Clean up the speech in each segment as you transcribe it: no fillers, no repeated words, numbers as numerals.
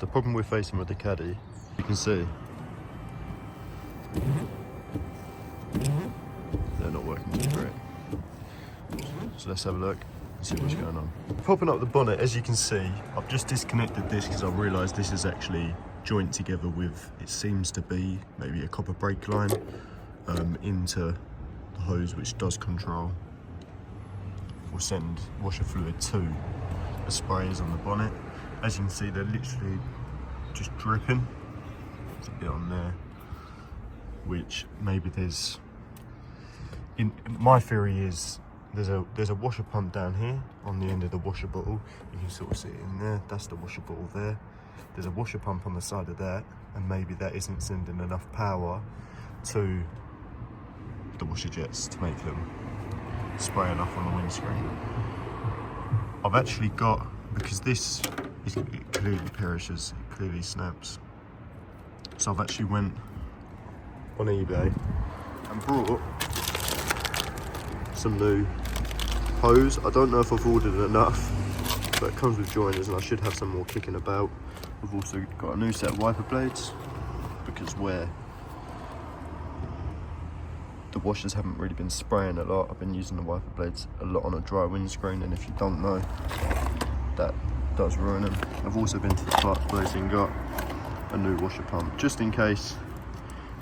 The problem we're facing with the Caddy, you can see, they're not working too great. So let's have a look and see what's going on. Popping up the bonnet, as you can see, I've just disconnected this because I realised this is actually joint together with, it seems to be maybe a copper brake line into the hose, which does control or send washer fluid to the sprayers on the bonnet. As you can see, they're literally just dripping. There's a bit on there, which maybe there's, my theory is there's a washer pump down here on the end of the washer bottle. You can sort of see it in there. That's the washer bottle there. There's a washer pump on the side of that, and maybe that isn't sending enough power to the washer jets to make them spray enough on the windscreen. I've actually got, because this is, it clearly perishes, it clearly snaps. So I've actually went on eBay and brought some new hose. I don't know if I've ordered enough, but it comes with joiners and I should have some more kicking about. I've also got a new set of wiper blades, because where the washers haven't really been spraying a lot, I've been using the wiper blades a lot on a dry windscreen, and if you don't know, that does ruin them. I've also been to the parts place and got a new washer pump, just in case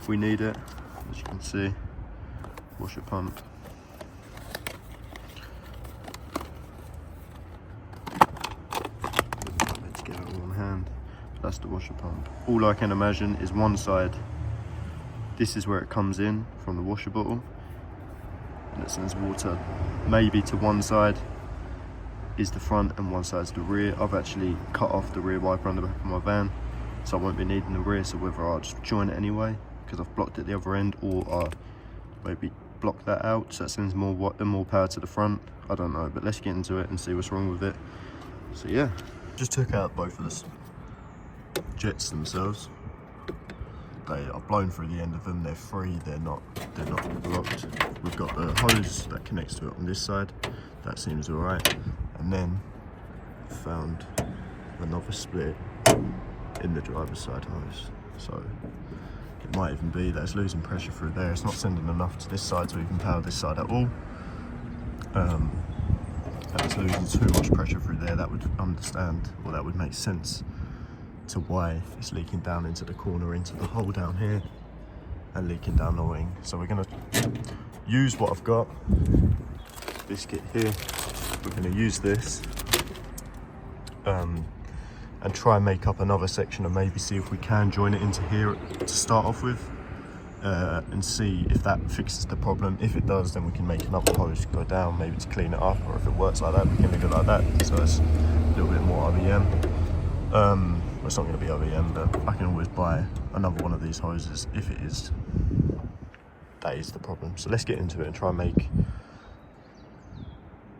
we need it. As you can see, washer pump. Let's get it all in hand. That's the washer pump. All I can imagine is one side, this is where it comes in from the washer bottle, and it sends water maybe to one side is the front and one side's the rear. I've actually cut off the rear wiper on the back of my van, so I won't be needing the rear, so whether I'll just join it anyway because I've blocked it the other end, or I'll maybe block that out so that sends more power to the front. I don't know, but let's get into it and see what's wrong with it. So yeah, just took out both of the jets themselves. They are blown through the end of them. They're free. They're not all blocked. We've got the hose that connects to it on this side. That seems all right. And then found another split in the driver's side hose. So it might even be that it's losing pressure through there. It's not sending enough to this side to even power this side at all. And it's losing too much pressure through there. That would understand, or that would make sense to why it's leaking down into the corner, into the hole down here, and leaking down the wing. So we're gonna use what I've got, this kit here. We're gonna use this and try and make up another section, and maybe see if we can join it into here to start off with, and see if that fixes the problem. If it does, then we can make another hose go down, maybe to clean it up, or if it works like that, we can leave it like that. So it's a little bit more RVM. It's not going to be OEM, but I can always buy another one of these hoses if it is, that is the problem. So let's get into it and try and make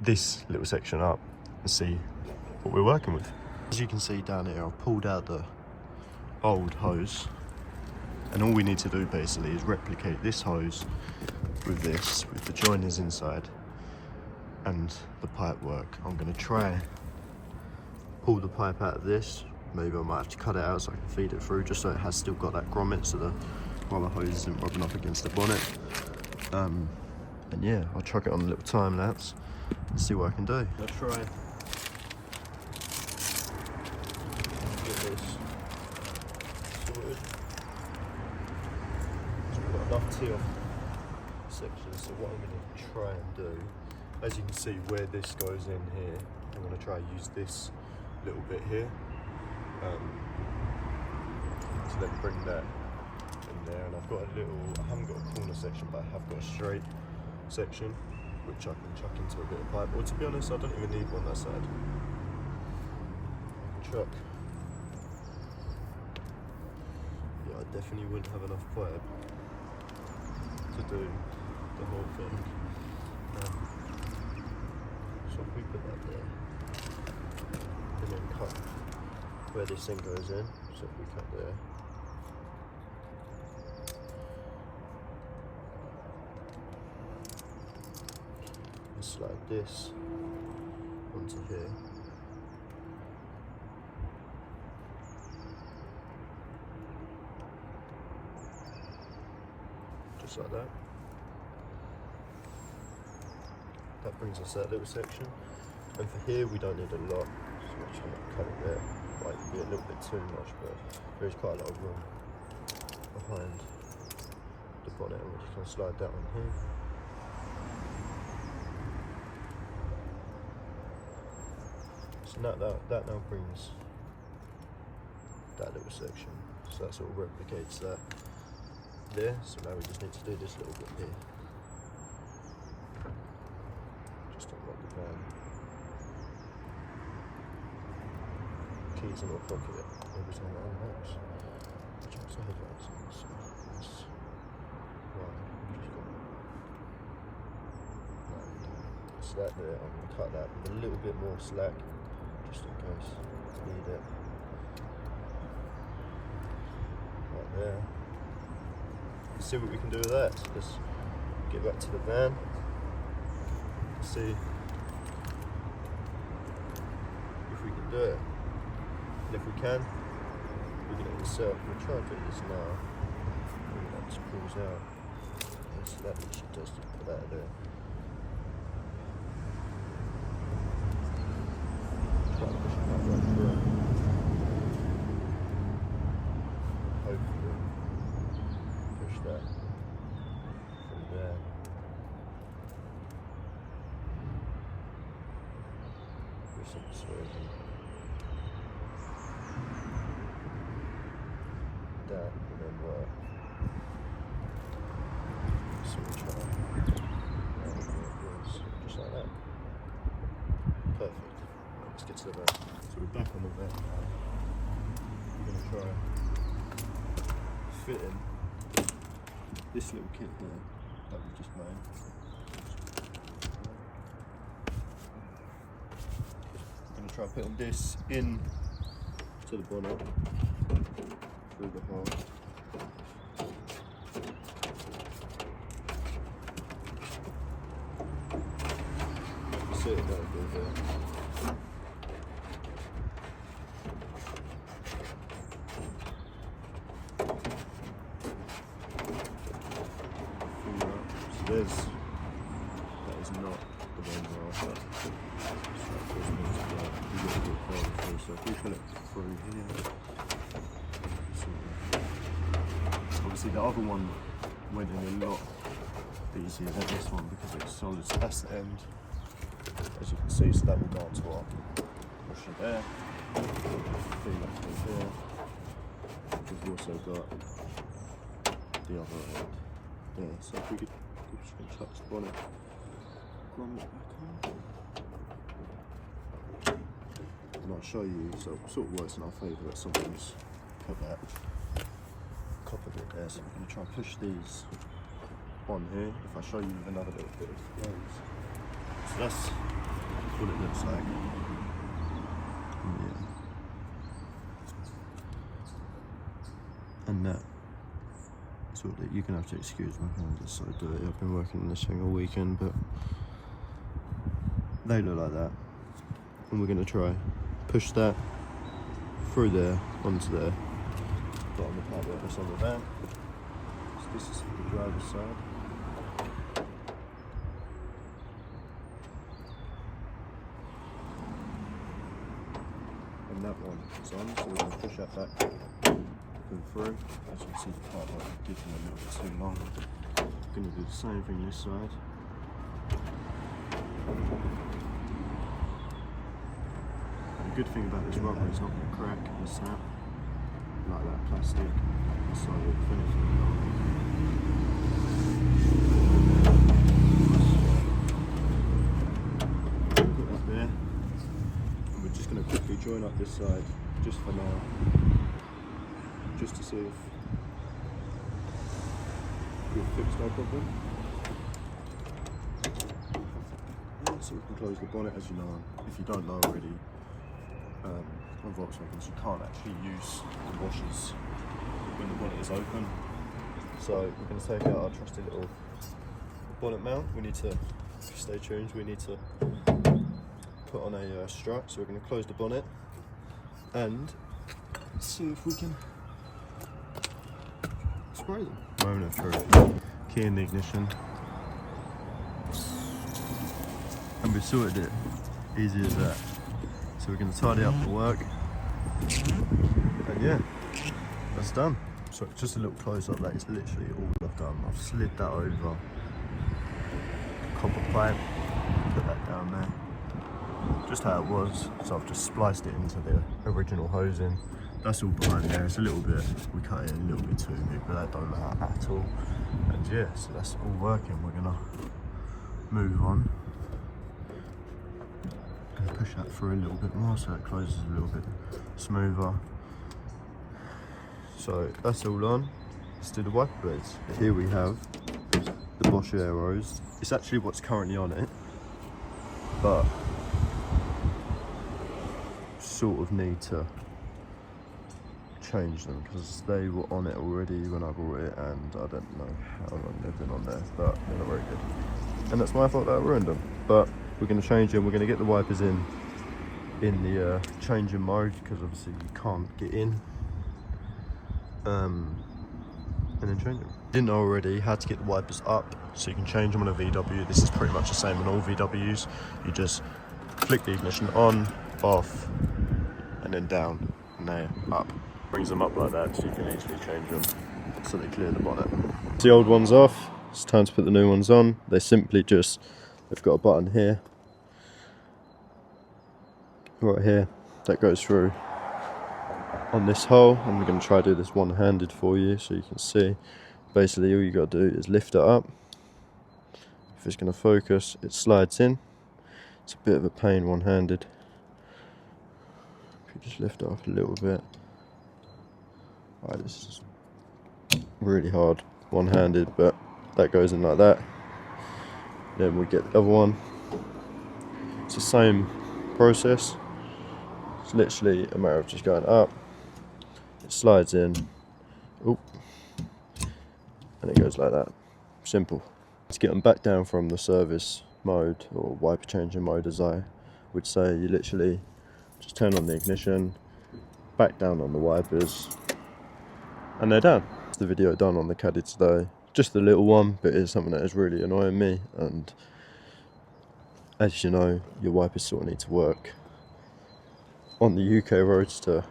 this little section up and see what we're working with. As you can see down here, I've pulled out the old hose, and all we need to do basically is replicate this hose with this, with the joiners inside and the pipe work. I'm going to try pull the pipe out of this. Maybe I might have to cut it out so I can feed it through, just so it has still got that grommet, so the rubber hose isn't rubbing up against the bonnet. And yeah, I'll chuck it on a little time lapse and see what I can do. I'll try and get this sorted. So we've got enough tee off sections, so what I'm going to try and do, as you can see where this goes in here, I'm going to try and use this little bit here. To then bring that in there, and I've got a little, I haven't got a corner section, but I have got a straight section which I can chuck into a bit of pipe, or to be honest I don't even need one that side. I can chuck, yeah, I definitely wouldn't have enough pipe to do the whole thing. So if we put that there and then cut where this thing goes in, so if we cut there, and slide this onto here, just like that. That brings us that little section. And for here, we don't need a lot, so we're just going to cut it there. Might be a little bit too much, but there is quite a lot of room behind the bonnet, and we're just going to slide that on here. So that now brings that little section, so that sort of replicates that there. So now we just need to do this little bit here. Just unlock the van. Keys in my pocket every time it unlocks. Just the headlights on, so that's right. Just got so that there, I'm going to cut that with a little bit more slack, just in case I need it. Right there. Let's see what we can do with that. So let's get back to the van. See if we can do it. And if we can, we can insert. We'll try and do this now. Maybe that just pulls out. And so that literally does just put that there. Try and push it right through. Hopefully, push that through there. With some persuasion. That and then work. So we'll try. Just like that. Perfect. Let's get to the van. So we're back on the van now. We're going to try fitting this little kit here that we've just made. I'm going to try putting this in to the bonnet through the hole. See it that bit there. So that is not the one we're after. So if we fill it through here, obviously the other one went in a lot easier than this one because it's solid, so that's the end, as you can see, so that will go onto our washer there, feed that through there. We've also got the other end there, so if we could just chuck this bonnet back on. And I'll show you, so it sort of works in our favour that someone's put that copper bit there, so we're going to try and push these on here. If I show you another little bit of those. So that's what it looks like. Yeah. And that. So that you're going to have to excuse my hands, it's so dirty. I've been working on this thing all weekend, but they look like that. And we're going to try push that through there onto there. Got on the padlock that's on the van. So this is the driver's side. And that one is on, so we're going to push that back and through. As you can see, the padlock is dipping a little bit too long. We're going to do the same thing this side. The good thing about this rubber is not going to crack and snap like that plastic, so if anything put that there, and we're just going to quickly join up this side just for now, just to see if we've fixed our problem. So we can close the bonnet, as you know, if you don't know already. On Volkswagens you can't actually use the washers when the bonnet is open, so we're going to take out our trusty little bonnet mount. We need to stay tuned, we need to put on a strut, so we're going to close the bonnet and see if we can spray them. Moment of truth. key in the ignition, and we've sorted it. Easy as that. So we're going to tidy up the work, and yeah, that's done. So just a little close up, that is literally all I've done. I've slid that over copper pipe, put that down there, just how it was. So I've just spliced it into the original hosing. That's all behind there. It's a little bit, we cut it a little bit too big, but that don't matter at all. And yeah, so that's all working. We're gonna move on. Gonna push that through a little bit more so it closes a little bit smoother. So that's all on. Let's do the wiper blades. Here we have the Bosch Aeros. It's actually what's currently on it, but sort of need to change them because they were on it already when I bought it, and I don't know how long they've been on there, but they're not very good. And that's my fault that I ruined them. But we're going to change them. We're going to get the wipers in the changing mode because obviously you can't get in. And then change them. Didn't know already how to get the wipers up so you can change them on a VW. This is pretty much the same on all VWs. You just flick the ignition on, off, and then down, and they're up. Brings them up like that so you can easily change them so they clear the bonnet. The old ones off, it's time to put the new ones on. They simply just, they've got a button here, right here, that goes through on this hole. I'm going to try to do this one-handed for you so you can see. Basically all you got to do is lift it up. If it's going to focus, it slides in. It's a bit of a pain one-handed. If you just lift it up a little bit. Right, this is really hard one-handed, but that goes in like that. Then we get the other one. It's the same process. It's literally a matter of just going up. It slides in, oop, and it goes like that. Simple. To get them back down from the service mode or wiper changing mode, as I would say, you literally just turn on the ignition, back down on the wipers, and they're down. That's the video done on the Caddy today. Just a little one, but it's something that is really annoying me, and as you know, your wipers sort of need to work on the UK roads to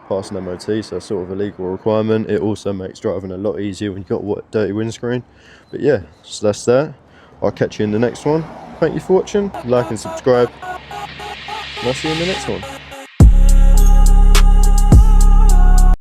pass an MOT, so that's sort of a legal requirement. It also makes driving a lot easier when you've got a dirty windscreen. But yeah, so that's that. I'll catch you in the next one. Thank you for watching, like and subscribe, and I'll see you in the next one.